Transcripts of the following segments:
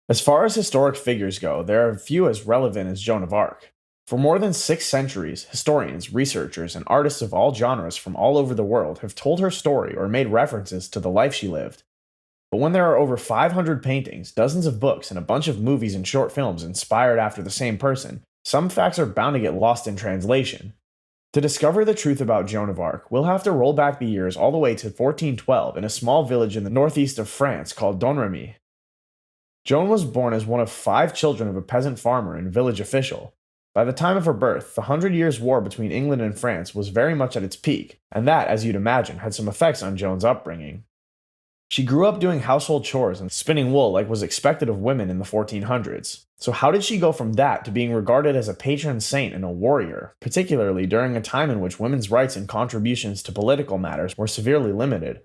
As far as historic figures go, there are few as relevant as Joan of Arc. For more than 6 centuries, historians, researchers, and artists of all genres from all over the world have told her story or made references to the life she lived. But when there are over 500 paintings, dozens of books, and a bunch of movies and short films inspired after the same person, some facts are bound to get lost in translation. To discover the truth about Joan of Arc, we'll have to roll back the years all the way to 1412 in a small village in the northeast of France called Domremy. Joan was born as one of 5 children of a peasant farmer and village official. By the time of her birth, the Hundred Years' War between England and France was very much at its peak, and that, as you'd imagine, had some effects on Joan's upbringing. She grew up doing household chores and spinning wool like was expected of women in the 1400s. So how did she go from that to being regarded as a patron saint and a warrior, particularly during a time in which women's rights and contributions to political matters were severely limited?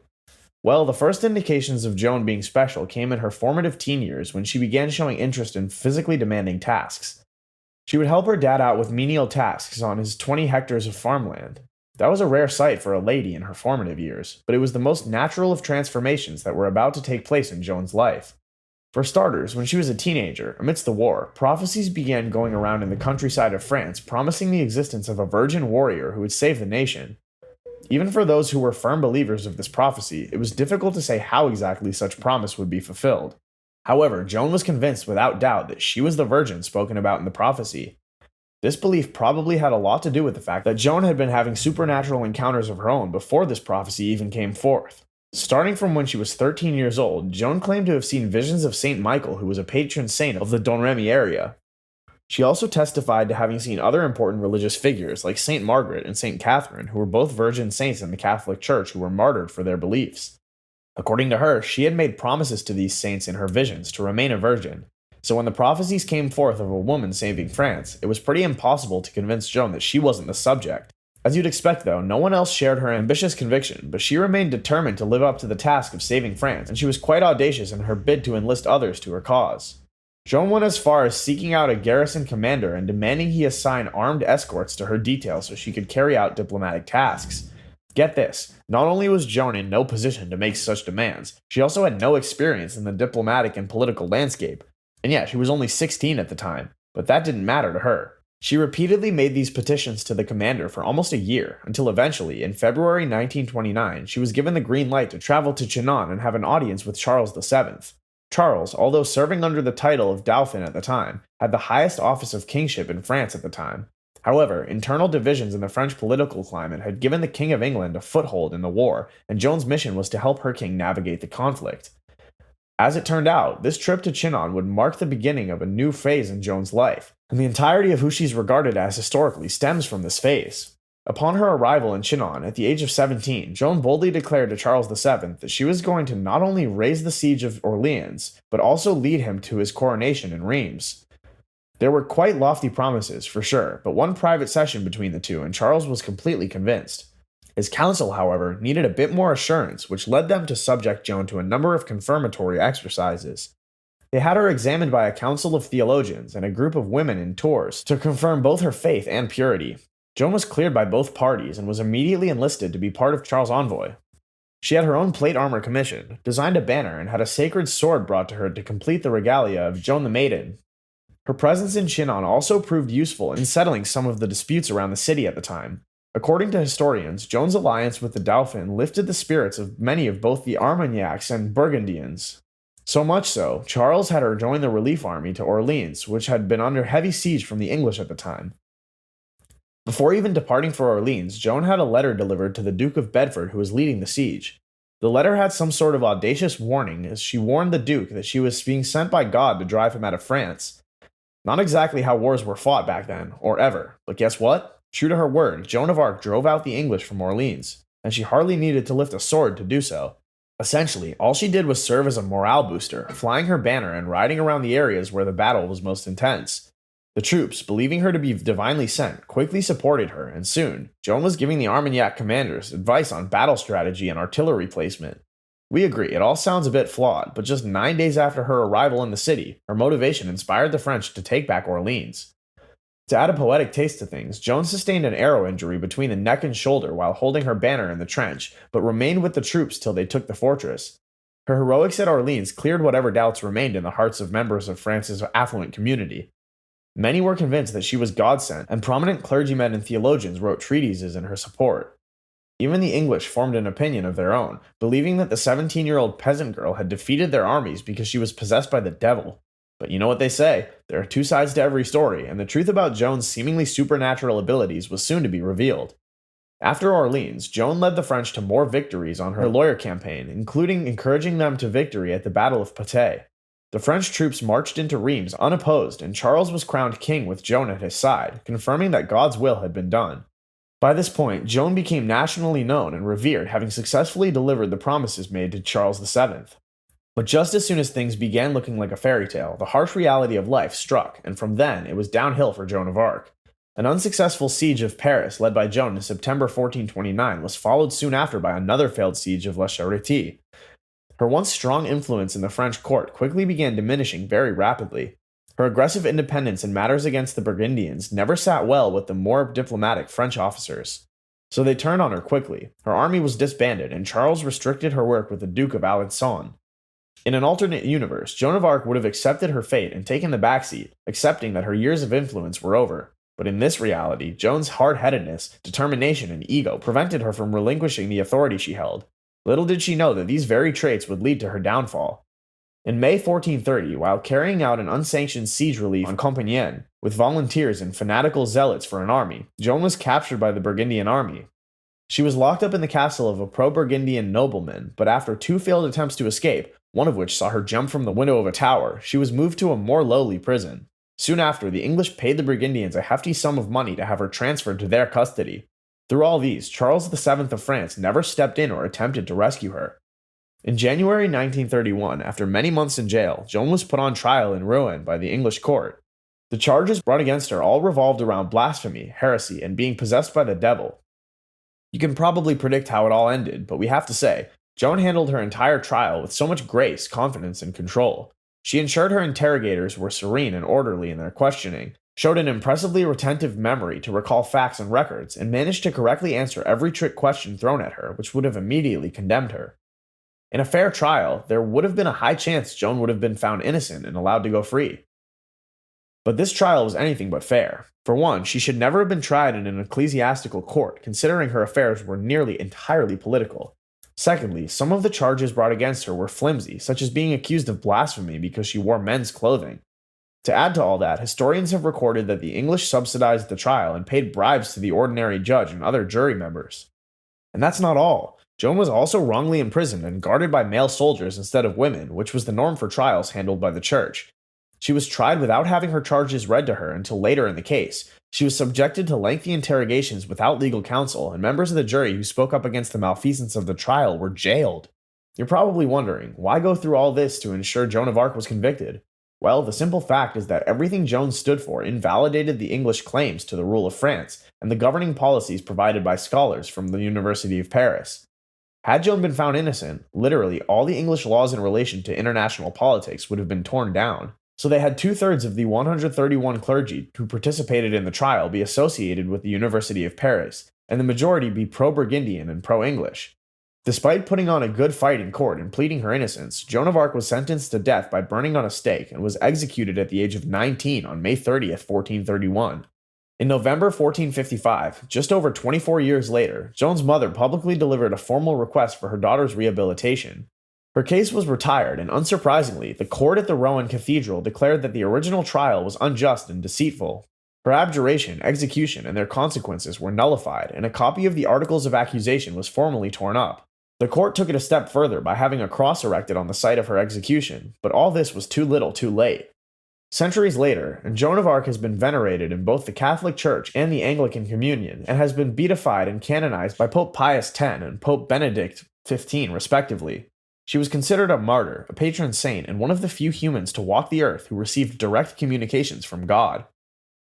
Well, the first indications of Joan being special came in her formative teen years when she began showing interest in physically demanding tasks. She would help her dad out with menial tasks on his 20 hectares of farmland. That was a rare sight for a lady in her formative years, but it was the most natural of transformations that were about to take place in Joan's life. For starters, when she was a teenager, amidst the war, prophecies began going around in the countryside of France promising the existence of a virgin warrior who would save the nation. Even for those who were firm believers of this prophecy, it was difficult to say how exactly such promise would be fulfilled. However, Joan was convinced without doubt that she was the virgin spoken about in the prophecy. This belief probably had a lot to do with the fact that Joan had been having supernatural encounters of her own before this prophecy even came forth. Starting from when she was 13 years old, Joan claimed to have seen visions of Saint Michael, who was a patron saint of the Domremy area. She also testified to having seen other important religious figures like Saint Margaret and Saint Catherine, who were both virgin saints in the Catholic Church who were martyred for their beliefs. According to her, she had made promises to these saints in her visions to remain a virgin. So when the prophecies came forth of a woman saving France, it was pretty impossible to convince Joan that she wasn't the subject. As you'd expect though, no one else shared her ambitious conviction, but she remained determined to live up to the task of saving France, and she was quite audacious in her bid to enlist others to her cause. Joan went as far as seeking out a garrison commander and demanding he assign armed escorts to her detail so she could carry out diplomatic tasks. Get this, not only was Joan in no position to make such demands, she also had no experience in the diplomatic and political landscape. And yeah, she was only 16 at the time, but that didn't matter to her. She repeatedly made these petitions to the commander for almost a year, until eventually, in February 1929, she was given the green light to travel to Chinon and have an audience with Charles VII. Charles, although serving under the title of Dauphin at the time, had the highest office of kingship in France at the time. However, internal divisions in the French political climate had given the King of England a foothold in the war, and Joan's mission was to help her king navigate the conflict. As it turned out, this trip to Chinon would mark the beginning of a new phase in Joan's life, and the entirety of who she's regarded as historically stems from this phase. Upon her arrival in Chinon at the age of 17, Joan boldly declared to Charles VII that she was going to not only raise the siege of Orleans, but also lead him to his coronation in Reims. There were quite lofty promises, for sure, but one private session between the two, and Charles was completely convinced. His council, however, needed a bit more assurance, which led them to subject Joan to a number of confirmatory exercises. They had her examined by a council of theologians and a group of women in Tours to confirm both her faith and purity. Joan was cleared by both parties and was immediately enlisted to be part of Charles' envoy. She had her own plate armor commissioned, designed a banner, and had a sacred sword brought to her to complete the regalia of Joan the Maiden. Her presence in Chinon also proved useful in settling some of the disputes around the city at the time. According to historians, Joan's alliance with the Dauphin lifted the spirits of many of both the Armagnacs and Burgundians. So much so, Charles had her join the relief army to Orleans, which had been under heavy siege from the English at the time. Before even departing for Orleans, Joan had a letter delivered to the Duke of Bedford who was leading the siege. The letter had some sort of audacious warning as she warned the Duke that she was being sent by God to drive him out of France. Not exactly how wars were fought back then, or ever, but guess what? True to her word, Joan of Arc drove out the English from Orleans, and she hardly needed to lift a sword to do so. Essentially, all she did was serve as a morale booster, flying her banner and riding around the areas where the battle was most intense. The troops, believing her to be divinely sent, quickly supported her, and soon, Joan was giving the Armagnac commanders advice on battle strategy and artillery placement. We agree, it all sounds a bit flawed, but just 9 days after her arrival in the city, her motivation inspired the French to take back Orleans. To add a poetic taste to things, Joan sustained an arrow injury between the neck and shoulder while holding her banner in the trench, but remained with the troops till they took the fortress. Her heroics at Orleans cleared whatever doubts remained in the hearts of members of France's affluent community. Many were convinced that she was God sent, and prominent clergymen and theologians wrote treatises in her support. Even the English formed an opinion of their own, believing that the 17-year-old peasant girl had defeated their armies because she was possessed by the devil. But you know what they say, there are two sides to every story, and the truth about Joan's seemingly supernatural abilities was soon to be revealed. After Orleans, Joan led the French to more victories on her lawyer campaign, including encouraging them to victory at the Battle of Patay. The French troops marched into Reims unopposed, and Charles was crowned king with Joan at his side, confirming that God's will had been done. By this point, Joan became nationally known and revered, having successfully delivered the promises made to Charles VII. But just as soon as things began looking like a fairy tale, the harsh reality of life struck, and from then it was downhill for Joan of Arc. An unsuccessful siege of Paris led by Joan in September 1429 was followed soon after by another failed siege of La Charité. Her once strong influence in the French court quickly began diminishing very rapidly. Her aggressive independence in matters against the Burgundians never sat well with the more diplomatic French officers. So they turned on her quickly. Her army was disbanded, and Charles restricted her work with the Duke of Alençon. In an alternate universe, Joan of Arc would have accepted her fate and taken the backseat, accepting that her years of influence were over. But in this reality, Joan's hard-headedness, determination, and ego prevented her from relinquishing the authority she held. Little did she know that these very traits would lead to her downfall. In May 1430, while carrying out an unsanctioned siege relief on Compiègne, with volunteers and fanatical zealots for an army, Joan was captured by the Burgundian army. She was locked up in the castle of a pro-Burgundian nobleman, but after two failed attempts to escape, one of which saw her jump from the window of a tower, she was moved to a more lowly prison. Soon after, the English paid the Burgundians a hefty sum of money to have her transferred to their custody. Through all these, Charles VII of France never stepped in or attempted to rescue her. In January 1931, after many months in jail, Joan was put on trial in Rouen by the English court. The charges brought against her all revolved around blasphemy, heresy, and being possessed by the devil. You can probably predict how it all ended, but we have to say, Joan handled her entire trial with so much grace, confidence, and control. She ensured her interrogators were serene and orderly in their questioning, showed an impressively retentive memory to recall facts and records, and managed to correctly answer every trick question thrown at her, which would have immediately condemned her. In a fair trial, there would have been a high chance Joan would have been found innocent and allowed to go free. But this trial was anything but fair. For one, she should never have been tried in an ecclesiastical court, considering her affairs were nearly entirely political. Secondly, some of the charges brought against her were flimsy, such as being accused of blasphemy because she wore men's clothing. To add to all that, historians have recorded that the English subsidized the trial and paid bribes to the ordinary judge and other jury members. And that's not all. Joan was also wrongly imprisoned and guarded by male soldiers instead of women, which was the norm for trials handled by the church. She was tried without having her charges read to her until later in the case. She was subjected to lengthy interrogations without legal counsel, and members of the jury who spoke up against the malfeasance of the trial were jailed. You're probably wondering, why go through all this to ensure Joan of Arc was convicted? Well, the simple fact is that everything Joan stood for invalidated the English claims to the rule of France and the governing policies provided by scholars from the University of Paris. Had Joan been found innocent, literally all the English laws in relation to international politics would have been torn down. So they had 2/3 of the 131 clergy who participated in the trial be associated with the University of Paris, and the majority be pro-Burgundian and pro-English. Despite putting on a good fight in court and pleading her innocence, Joan of Arc was sentenced to death by burning on a stake and was executed at the age of 19 on May 30th, 1431. In November 1455, just over 24 years later, Joan's mother publicly delivered a formal request for her daughter's rehabilitation. Her case was retired, and unsurprisingly, the court at the Rouen Cathedral declared that the original trial was unjust and deceitful. Her abjuration, execution, and their consequences were nullified, and a copy of the Articles of Accusation was formally torn up. The court took it a step further by having a cross erected on the site of her execution, but all this was too little too late. Centuries later, and Joan of Arc has been venerated in both the Catholic Church and the Anglican Communion, and has been beatified and canonized by Pope Pius X and Pope Benedict XV, respectively. She was considered a martyr, a patron saint, and one of the few humans to walk the earth who received direct communications from God.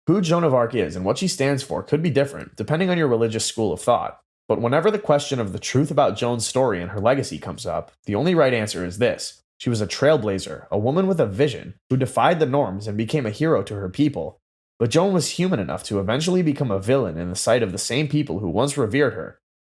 Who Joan of Arc is and what she stands for could be different, depending on your religious school of thought. But whenever the question of the truth about Joan's story and her legacy comes up, the only right answer is this. She was a trailblazer, a woman with a vision, who defied the norms and became a hero to her people. But Joan was human enough to eventually become a villain in the sight of the same people who once revered her,